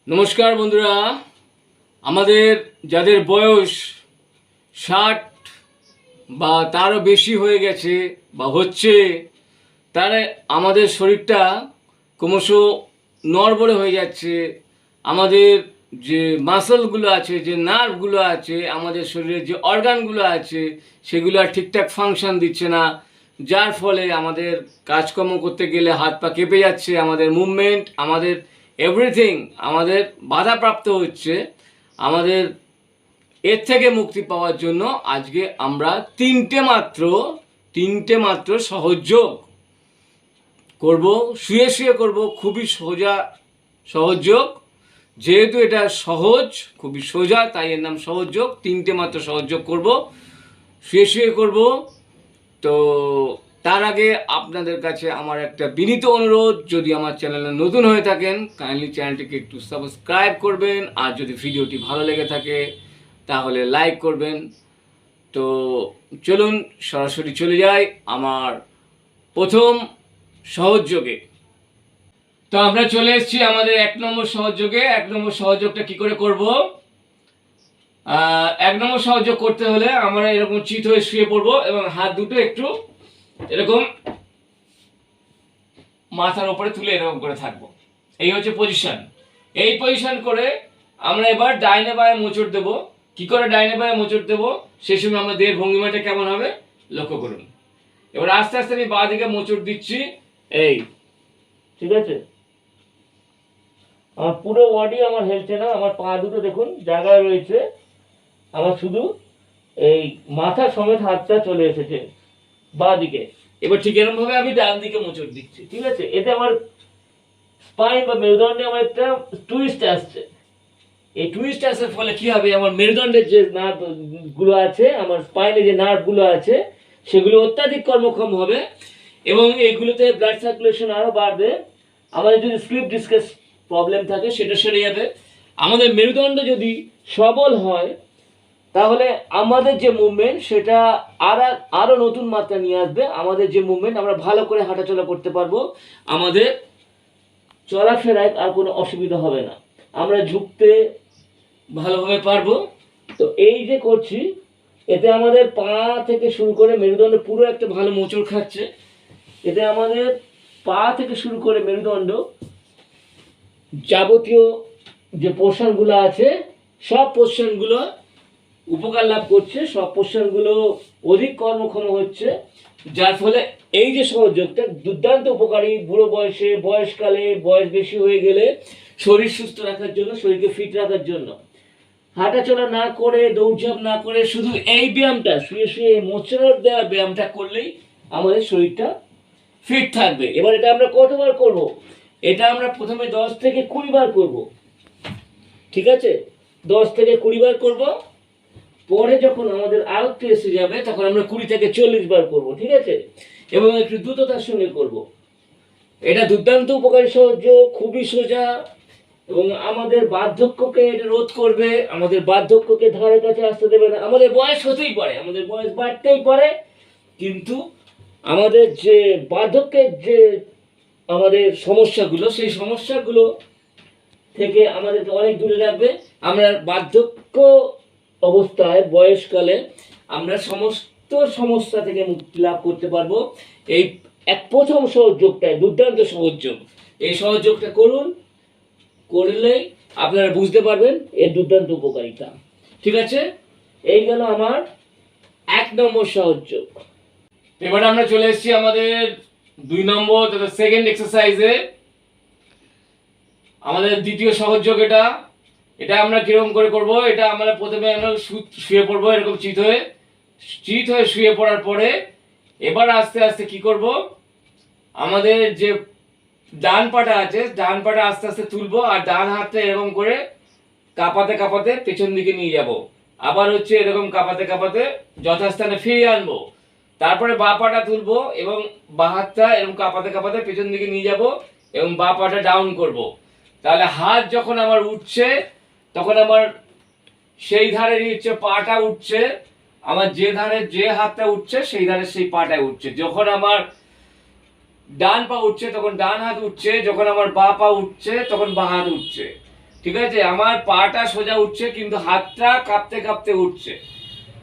নমস্কার বন্ধুরা, আমাদের যাদের বয়স 60 বা তারও বেশি হয়ে গেছে বা হচ্ছে, তারা আমাদের শরীরটা ক্রমশ নড়বড়ে হয়ে যাচ্ছে। আমাদের যে মাসলগুলো আছে, যে নার্ভগুলো আছে, আমাদের শরীরের যে অর্গানগুলো আছে, সেগুলো আর ঠিকঠাক ফাংশন দিচ্ছে না, যার ফলে আমাদের কাজকর্ম করতে গেলে হাত পা কেঁপে যাচ্ছে, আমাদের মুভমেন্ট, আমাদের এভরিথিং আমাদের বাধাপ্রাপ্ত হচ্ছে। আমাদের এর থেকে মুক্তি পাওয়ার জন্য আজকে আমরা তিনটে মাত্র সহজ যোগ করব, শুয়ে শুয়ে করব, খুবই সহজ যোগ। যেহেতু এটা সহজ, খুবই সোজা, তাই এর নাম সহজ যোগ। তিনটে মাত্র সহজ যোগ করব, শুয়ে শুয়ে করব। তো তার আগে আপনাদের কাছে আমার একটা বিনীত অনুরোধ, যদি আমার চ্যানেলে নতুন হয়ে থাকেন কাইন্ডলি চ্যানেলটিকে একটু সাবস্ক্রাইব করবেন, আর যদি ভিডিওটি ভালো লেগে থাকে তাহলে লাইক করবেন। তো চলুন সরাসরি চলে যাই আমার প্রথম সহযোগে। তো আমরা চলে এসেছি আমাদের 1 নম্বর সহযোগে। 1 নম্বর সহযোগটা কি করে করব? 1 নম্বর সহযোগ করতে হলে আমরা এরকম চিত হয়ে শুয়ে পড়বো এবং হাত দুটো একটু এরকম মাথার উপরে তুলে এরকম করে থাকবো। এই হচ্ছে পজিশন। এই পজিশন করে আমরা এবার ডাইনে বায়ে মোচড় দেবো। কি করে ডাইনে বায়ে মোচড় দেবো, সেই সময় আমরা দেহের ভঙ্গিমাটা কেমন হবে লক্ষ্য করুন। এবার আস্তে আস্তে আমি বাঁ দিকে মোচড় দিচ্ছি। এই, ঠিক আছে? আমার পুরো বডি আমার হেলছে না, আমার পা দুটো দেখুন জায়গায় রয়েছে, আমার শুধু এই মাথা সমেত হাতটা চলে এসেছে বাঁ দিকে। এবার ঠিক এরকম ভাবে আমি ডান দিকে মোচড় দিচ্ছি, ঠিক আছে? এতে আমার স্পাইন বা মেরুদণ্ডে আমার একটা টুইস্ট আসছে। এই টুইস্ট আসার ফলে কি হবে, আমার মেরুদণ্ডের যে নার্ভ গুলো আছে, আমার স্পাইনে যে নার্ভ গুলো আছে, সেগুলো অত্যাধিক কর্মক্ষম হবে এবং এইগুলোতে ব্লাড সার্কুলেশন আরো বাড়বে। আমাদের যদি স্লিপ ডিসকাস প্রবলেম থাকে সেটা সেরে যাবে। আমাদের মেরুদণ্ড যদি সবল হয় তাহলে আমাদের যে মুভমেন্ট সেটা আরো নতুন মাত্রা নিয়ে আসবে। আমাদের যে মুভমেন্ট, আমরা ভালো করে হাঁটাচলা করতে পারবো, আমাদের চলাফেরায় আর কোনো অসুবিধা হবে না, আমরা ঝুঁকতে ভালোভাবে পারবো। তো এই যে করছি, এতে আমাদের পা থেকে শুরু করে মেরুদণ্ড পুরো একটা ভালো মোচড় খাচ্ছে। এতে আমাদের পা থেকে শুরু করে মেরুদণ্ড যাবতীয় যে পোর্শনগুলো আছে, সব পোর্শনগুলো উপকার লাভ করছে, সব পোর্শনগুলো অধিক কর্মক্ষম হচ্ছে, যার ফলে এই যে সহযোগটা দুর্দান্ত উপকারী। বুড়ো বয়সে, বয়সকালে, বয়স বেশি হয়ে গেলে শরীর সুস্থ রাখার জন্য, শরীরকে ফিট রাখার জন্য, হাঁটাচলা না করে, দৌড়ঝাঁপ না করে, শুধু এই ব্যায়ামটা, শুয়ে শুয়ে মোচড় দেওয়ার ব্যায়ামটা করলেই আমাদের শরীরটা ফিট থাকবে। এবার এটা আমরা কতবার করব? এটা আমরা প্রথমে 10 থেকে 20 বার করব, ঠিক আছে? 10 থেকে 20 বার করব। পরে যখন আমাদের আয়ত্ত এসে যাবে তখন আমরা 20 থেকে 40 বার করব, ঠিক আছে? এবং একটু দ্রুততার সঙ্গে করব। এটা দুর্দান্ত উপকারী সহযোগ, খুবই সোজা এবং আমাদের বার্ধক্যকে এটা রোধ করবে। আমাদের বার্ধক্যকে ধারে কাছে আসতে দেবে না। আমাদের বয়স হতেই পারে, আমাদের বয়স বাড়তেই পারে, কিন্তু আমাদের যে বার্ধক্যের যে আমাদের সমস্যাগুলো, সেই সমস্যাগুলো থেকে আমাদেরকে অনেক দূরে রাখবে। আমরা বার্ধক্য অবস্থায়, বয়সকালে আমরা সমস্ত সমস্যা থেকে মুক্তি লাভ করতে পারবো। এই প্রথম সহযোগটাই দুর্দান্ত সহযোগ। এই সহযোগটা করুন, করলেই আপনারা বুঝতে পারবেন এর দুর্দান্ত উপকারিতা, ঠিক আছে? এই গেল আমার 1 নম্বর সহযোগ। এবার আমরা চলে এসেছি আমাদের 2 নম্বর, সেকেন্ড এক্সারসাইজে। আমাদের দ্বিতীয় সহযোগ এটা। এটা আমরা কিরকম করে করব? এটা আমরা প্রথমে আমরা শুয়ে পড়বো এরকম চিত হয়ে শুয়ে পড়ার পরে এবার আস্তে আস্তে কি করব, আমাদের যে ডান পাটা আছে, ডান পাটা আস্তে আস্তে তুলবো আর ডান হাতটা এরকম করে কাঁপাতে কাঁপাতে পেছন দিকে নিয়ে যাব। আবার হচ্ছে এরকম কাঁপাতে কাঁপাতে যথাস্থানে ফিরিয়ে আনবো। তারপরে বাঁ পাটা তুলবো এবং বাঁ হাতটা এরকম কাঁপাতে কাঁপাতে পেছন দিকে নিয়ে যাব এবং বাঁ পাটা ডাউন করব। তাহলে হাত যখন আমার উঠছে তখন আমার সেই ধারেরই হচ্ছে পাটা উঠছে, আমার যে ধারে যে হাতটা উঠছে সেই ধারে সেই পাটা উঠছে। যখন আমার ডান পা উঠছে তখন ডান হাত উঠছে, যখন আমার বাঁ পা উঠছে তখন বাঁ হাত উঠছে, ঠিক আছে, আমার পাটা সোজা উঠছে কিন্তু হাতটা কাঁপতে কাঁপতে উঠছে।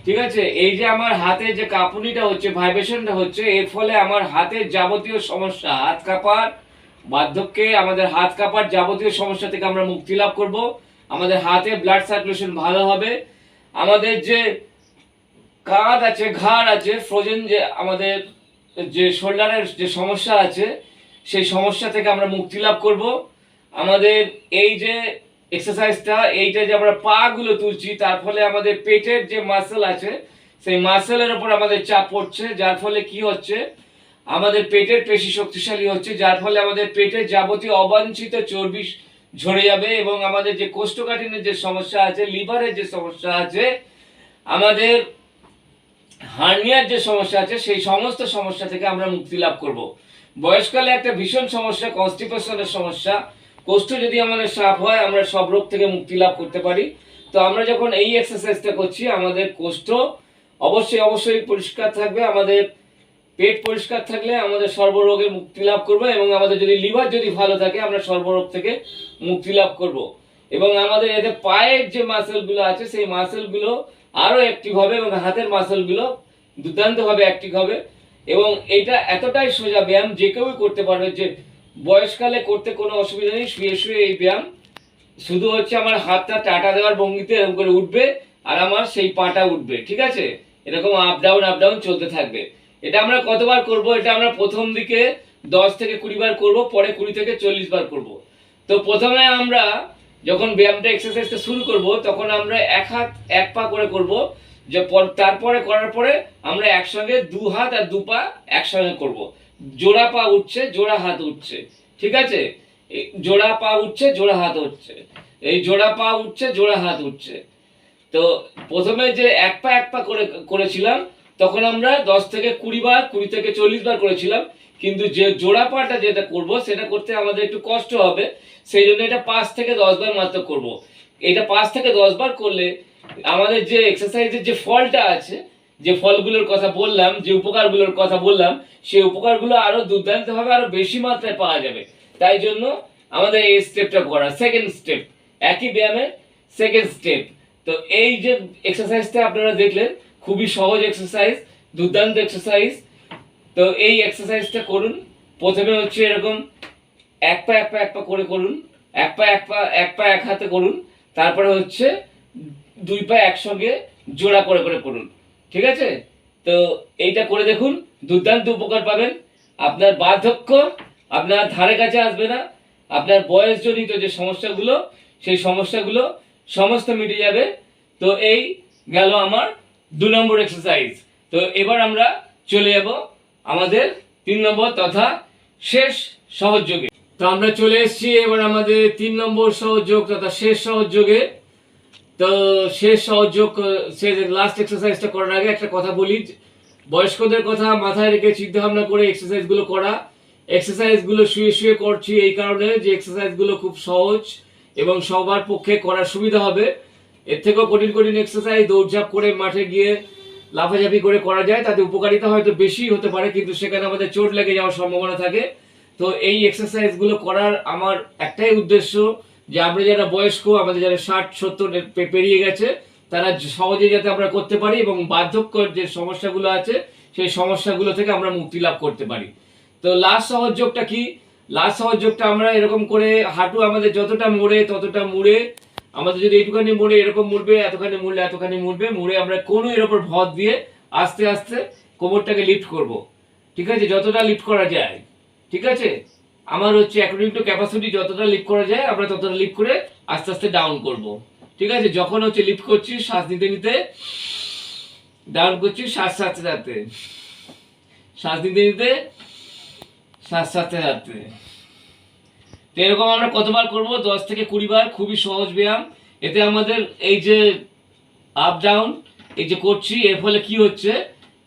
ঠিক আছে, এই যে আমার হাতে যে কাঁপুনিটা হচ্ছে, ভাইব্রেশনটা হচ্ছে, এর ফলে আমার হাতের যাবতীয় সমস্যা, হাত কাঁপার বার্ধক্যে আমাদের হাত কাঁপার যাবতীয় সমস্যা থেকে আমরা মুক্তি লাভ করব। আমাদের হাতে ব্লাড সার্কুলেশন ভালো হবে। আমাদের যে কাঁধ আছে, ঘাড় আছে, ফ্রোজেন যে আমাদের যে শোল্ডারের যে সমস্যা আছে, সেই সমস্যা থেকে আমরা মুক্তি লাভ করব। আমাদের এই যে এক্সারসাইজটা, এইটা যে আমরা পা গুলো তুলছি, তার ফলে আমাদের পেটের যে মাসেল আছে, সেই মাসেলের উপর আমাদের চাপ পড়ছে, যার ফলে কি হচ্ছে, আমাদের পেটের পেশি শক্তিশালী হচ্ছে, যার ফলে আমাদের পেটের যাবতীয় অবাঞ্ছিত চর্বি ঝরে যাবে এবং আমাদের যে কোষ্ঠকাঠিন্যের যে সমস্যা আছে, লিভারের যে সমস্যা আছে, আমাদের হার্নিয়ার যে সমস্যা আছে, সেই সমস্ত সমস্যা থেকে আমরা মুক্তি লাভ করব। বয়সকালে একটা ভীষণ সমস্যা কনস্টিপেশনের সমস্যা, কোষ্ঠ যদি আমাদের সাফ হয় আমরা সব রোগ থেকে মুক্তি লাভ করতে পারি। তো আমরা যখন এই এক্সারসাইজটা করছি, আমাদের কোষ্ঠ অবশ্যই পরিষ্কার থাকবে, আমাদের পেট পরিষ্কার থাকলে আমাদের সর্বরোগের মুক্তি লাভ করবো এবং আমাদের যদি লিভার যদি ভালো থাকে আমরা সর্বরোগ থেকে মুক্তি লাভ করব। এবং আমাদের এতে পায়ের যে মাসেলগুলো আছে সেই মাসেলগুলো আরো অ্যাক্টিভ হবে এবং হাতের মাসেলগুলো দুর্দান্তভাবে অ্যাক্টিভ হবে। এবং এটা এতটাই সোজা ব্যায়াম, যে কেউই করতে পারবে, যে বয়সকালে করতে কোনো অসুবিধা নেই। শুয়ে শুয়ে এই ব্যায়াম, শুধু হচ্ছে আমার হাতটা টাটা দেওয়ার ভঙ্গিতে এরকম করে উঠবে আর আমার সেই পাটা উঠবে। ঠিক আছে, এরকম আপ ডাউন চলতে থাকবে। এটা আমরা কতবার করব? এটা আমরা প্রথম দিকে 10 থেকে 20 বার করব, পরে 20 থেকে 40 বার করব। তো প্রথমে আমরা যখন ব্যায়ামটা এক্সারসাইজটা শুরু করব, তখন আমরা এক হাত এক পা করে করব, যে তারপরে করার পরে আমরা একসঙ্গে দু হাত আর দু পা একসঙ্গে করব। জোড়া পা উঠছে, জোড়া হাত উঠছে। ঠিক আছে, জোড়া পা উঠছে, জোড়া হাত উঠছে, এই জোড়া পা উঠছে, জোড়া হাত উঠছে। তো প্রথমে যে এক পা করে করেছিলাম, তখন আমরা 10 থেকে 20 বার, 20 থেকে 40 বার করেছিলাম। কিন্তু যে জোড়া পাটা যেটা করব, সেটা করতে আমাদের একটু কষ্ট হবে, সেই জন্য এটা 5 থেকে 10 বার মাত্র করব। এটা 5 থেকে 10 বার করলে আমাদের যে এক্সারসাইজের যে ফলটা আছে, যে ফলগুলোর কথা বললাম, যে উপকারগুলোর কথা বললাম, সেই উপকারগুলো আরো দুর্দান্তভাবে আরো বেশি মাত্রায় পাওয়া যাবে। তাই জন্য আমাদের এই স্টেপটা করা, সেকেন্ড স্টেপ, একই ব্যায়ামের সেকেন্ড স্টেপ। তো এই যে এক্সারসাইজটা আপনারা দেখলেন, খুবই সহজ এক্সারসাইজ, দুর্দান্ত এক্সারসাইজ। তো এই এক্সারসাইজটা করুন। প্রথমে হচ্ছে এরকম এক পা করে করুন, এক পা এক হাতে করুন। তারপরে হচ্ছে দুই পা একসঙ্গে জোড়া করে করে করুন। ঠিক আছে, তো এইটা করে দেখুন, দুর্দান্ত উপকার পাবেন। আপনার বার্ধক্য আপনার ধারে কাছে আসবে না। আপনার বয়সজনিত যে সমস্যাগুলো, সেই সমস্যাগুলো সমস্ত মিটে যাবে। তো এই গেল আমার 2 নম্বর এক্সারসাইজ। তো এবার আমরা চলে যাব আমাদের 3 নম্বর তথা শেষ সহযোগে। তো আমরা চলে এসেছি এবার আমাদের 3 নম্বর সহযোগ তথা শেষ সহযোগে। তো শেষ সহযোগ, লাস্ট এক্সারসাইজটা করার আগে একটা কথা বলি, বয়স্কদের কথা মাথায় রেখে চিন্তা ভাবনা করে এক্সারসাইজগুলো করা। এক্সারসাইজগুলো শুয়ে শুয়ে করছি এই কারণে যে এক্সারসাইজগুলো খুব সহজ এবং সবার পক্ষে করার সুবিধা হবে। এর থেকেও কঠিন কঠিন এক্সারসাইজ দৌড়ঝাঁপ করে মাঠে গিয়ে লাফাঝাপি করে করা যায়, তাতে উপকারিতা হয়তো বেশি হতে পারে, কিন্তু সেখানে আমাদের চোট লেগে যাওয়ার সম্ভাবনা থাকে। তো এই এক্সারসাইজগুলো করার আমার একটাই উদ্দেশ্য, যে আমরা যারা বয়স্ক, আমাদের যারা 60-70 পেরিয়ে গেছে, তারা সহজে যাতে আমরা করতে পারি এবং বার্ধক্যের যে সমস্যাগুলো আছে সেই সমস্যাগুলো থেকে আমরা মুক্তি লাভ করতে পারি। তো লাস্ট সহযোগটা কি? লাস্ট সহযোগটা আমরা এরকম করে হাঁটু আমাদের যতটা মোড়ে ততটা মুড়ে, আমাদের যদি এইটুখানি মুড়ে এরকম মুড়বে, এতখানি মুড়লে এতখানি মুড়বে, মুড়ে আমরা কোনো এর উপর ভর দিয়ে আস্তে আস্তে কোমরটাকে লিফট করব। ঠিক আছে, যতটা লিফট করা যায়। ঠিক আছে, আমার হচ্ছে অ্যাকর্ডিং টু ক্যাপাসিটি যতটা লিফট করা যায় আমরা ততটা লিফট করে আস্তে আস্তে ডাউন করব। ঠিক আছে, যখন হচ্ছে লিফট করছি শ্বাস নিতে নিতে ডাউন করছি, শ্বাস ছাড়তে ছাড়তে, শ্বাস নিতে নিতে শ্বাস ছাড়তে ছাড়তে। তো এরকম আমরা কতবার করব? 10 থেকে 20 বার। খুবই সহজ ব্যায়াম। এতে আমাদের এই যে আপ ডাউন এই যে করছি, এর ফলে কি হচ্ছে,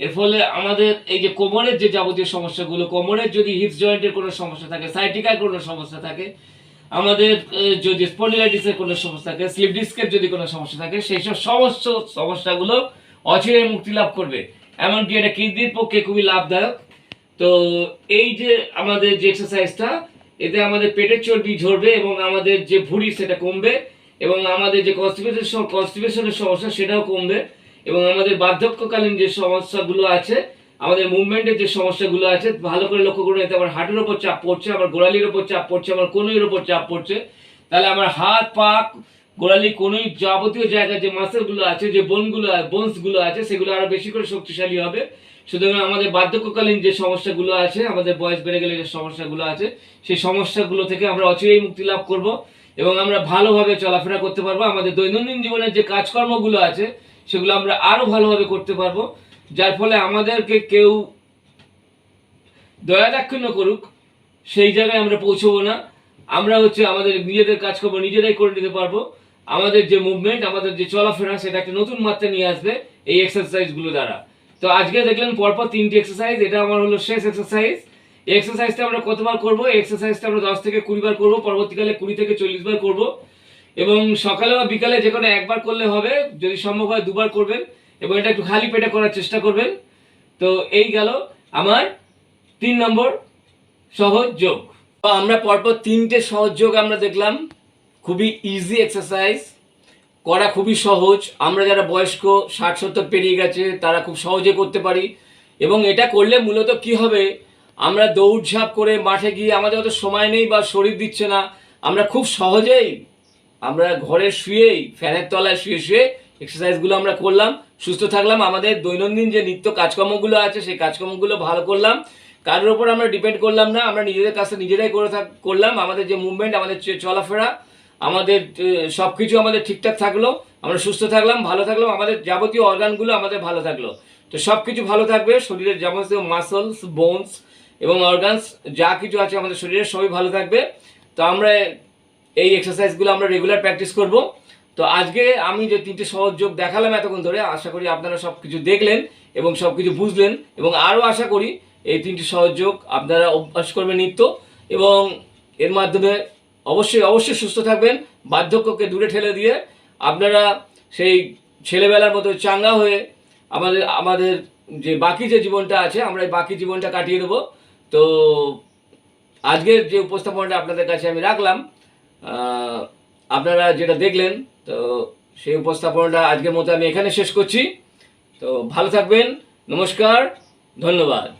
এর ফলে আমাদের এই যে কোমরের যে যাবতীয় সমস্যাগুলো, কোমরের যদি হিপস জয়েন্টের কোনো সমস্যা থাকে, সাইটিকার কোনো সমস্যা থাকে, আমাদের যদি স্পন্ডিলাইটিসের কোনো সমস্যা থাকে, স্লিপ ডিস্কের যদি কোনো সমস্যা থাকে, সেই সব সমস্ত সমস্যাগুলো অচিরে মুক্তি লাভ করবে। এমনকি এটা কিডনির পক্ষে খুবই লাভদায়ক। তো এই যে আমাদের যে এক্সারসাইজটা, এতে আমাদের পেটের চর্বি ঝরবে এবং আমাদের যে ভুঁড়ি সেটা কমবে এবং আমাদের যে কনস্টিপেশনের সমস্যা সেটাও কমবে এবং আমাদের বার্ধক্যকালীন যে সমস্যাগুলো আছে, আমাদের মুভমেন্টের যে সমস্যাগুলো আছে, ভালো করে লক্ষ্য করুন, এতে আমার হাঁটুর ওপর চাপ পড়ছে, আমার গোড়ালির ওপর চাপ পড়ছে, আমার কনুইয়ের ওপর চাপ পড়ছে, তাহলে আমার হাত পা গোড়ালি কনুই যাবতীয় জায়গায় যে মাসেলগুলো আছে, যে বোনসগুলো আছে, সেগুলো আরো বেশি করে শক্তিশালী হবে। সুতরাং আমাদের বার্ধক্যকালীন যে সমস্যাগুলো আছে, আমাদের বয়স বেড়ে গেলে যে সমস্যাগুলো আছে, সেই সমস্যাগুলো থেকে আমরা অচিরেই মুক্তি লাভ করব এবং আমরা ভালোভাবে চলাফেরা করতে পারবো। আমাদের দৈনন্দিন জীবনের যে কাজকর্মগুলো আছে সেগুলো আমরা আরো ভালোভাবে করতে পারবো, যার ফলে আমাদেরকে কেউ দয়া দাক্ষিণ্য করুক সেই জায়গায় আমরা পৌঁছবো না। আমরা আমাদের নিজেদের কাজকর্ম নিজেরাই করে নিতে পারবো। আমাদের যে মুভমেন্ট, আমাদের যে চলাফেরা, সেটা একটা নতুন মাত্রা নিয়ে আসবে এই এক্সারসাইজগুলো দ্বারা। তো আজকে দেখলেন পরপর 3টি এক্সারসাইজ, এটা আমার হলো শেষ এক্সারসাইজ। এই এক্সারসাইজটা আমরা কতবার করবো? এই এক্সারসাইজটা আমরা 10 থেকে 20 বার করবো, পরবর্তীকালে 20 থেকে 40 বার করবো এবং সকালে বা বিকালে যে কোনো একবার করলে হবে, যদি সম্ভব হয় 2 বার করবেন এবং এটা একটু খালি পেটে করার চেষ্টা করবেন। তো এই গেল আমার 3 নম্বর সহজ যোগ। তো আমরা পরপর 3টে সহজ যোগ আমরা দেখলাম, খুবই ইজি এক্সারসাইজ, করা খুবই সহজ। আমরা যারা বয়স্ক 60-70 পেরিয়ে গেছে তারা খুব সহজে করতে পারি এবং এটা করলে মূলত কি হবে, আমরা দৌড়ঝাঁপ করে মাঠে গিয়ে আমাদের অত সময় নেই বা শরীর দিচ্ছে না, আমরা খুব সহজেই আমরা ঘরে শুয়েই ফ্যানের তলায় শুয়ে শুয়ে এক্সারসাইজগুলো আমরা করলাম, সুস্থ থাকলাম, আমাদের দৈনন্দিন যে নিত্য কাজকর্মগুলো আছে সেই কাজকর্মগুলো ভালো করলাম, কারোর ওপর আমরা ডিপেন্ড করলাম না, আমরা নিজেদের কাজটা নিজেরাই করলাম। আমাদের যে মুভমেন্ট, আমাদের চলাফেরা, আমাদের সব কিছু আমাদের ঠিকঠাক থাকলো, আমরা সুস্থ থাকলাম, ভালো থাকলাম, আমাদের যাবতীয় অর্গানগুলো আমাদের ভালো থাকলো। তো সব কিছু ভালো থাকবে, শরীরের যাবতীয় মাসলস, বোনস এবং অর্গানস যা কিছু আছে আমাদের শরীরে সবই ভালো থাকবে। তো আমরা এই এক্সারসাইজগুলো আমরা রেগুলার প্র্যাকটিস করব। তো আজকে আমি যে 3টে সহজ যোগ দেখালাম এতক্ষণ ধরে, আশা করি আপনারা সব কিছু দেখলেন এবং সব কিছু বুঝলেন এবং আরও আশা করি এই 3টি সহজ যোগ আপনারা অভ্যাস করবেন নিত্য এবং এর মাধ্যমে অবশ্যই অবশ্যই সুস্থ থাকবেন। বার্ধক্যকে দূরে ঠেলে দিয়ে আপনারা সেই ছেলেবেলার মতো চাঙ্গা হয়ে আমাদের যে বাকি যে জীবনটা আছে, আমরা এই বাকি জীবনটা কাটিয়ে দেবো। তো আজকের যে উপস্থাপনাটা আপনাদের কাছে আমি রাখলাম, আপনারা যেটা দেখলেন, তো সেই উপস্থাপনাটা আজকের মতো আমি এখানে শেষ করছি। তো ভালো থাকবেন, নমস্কার, ধন্যবাদ।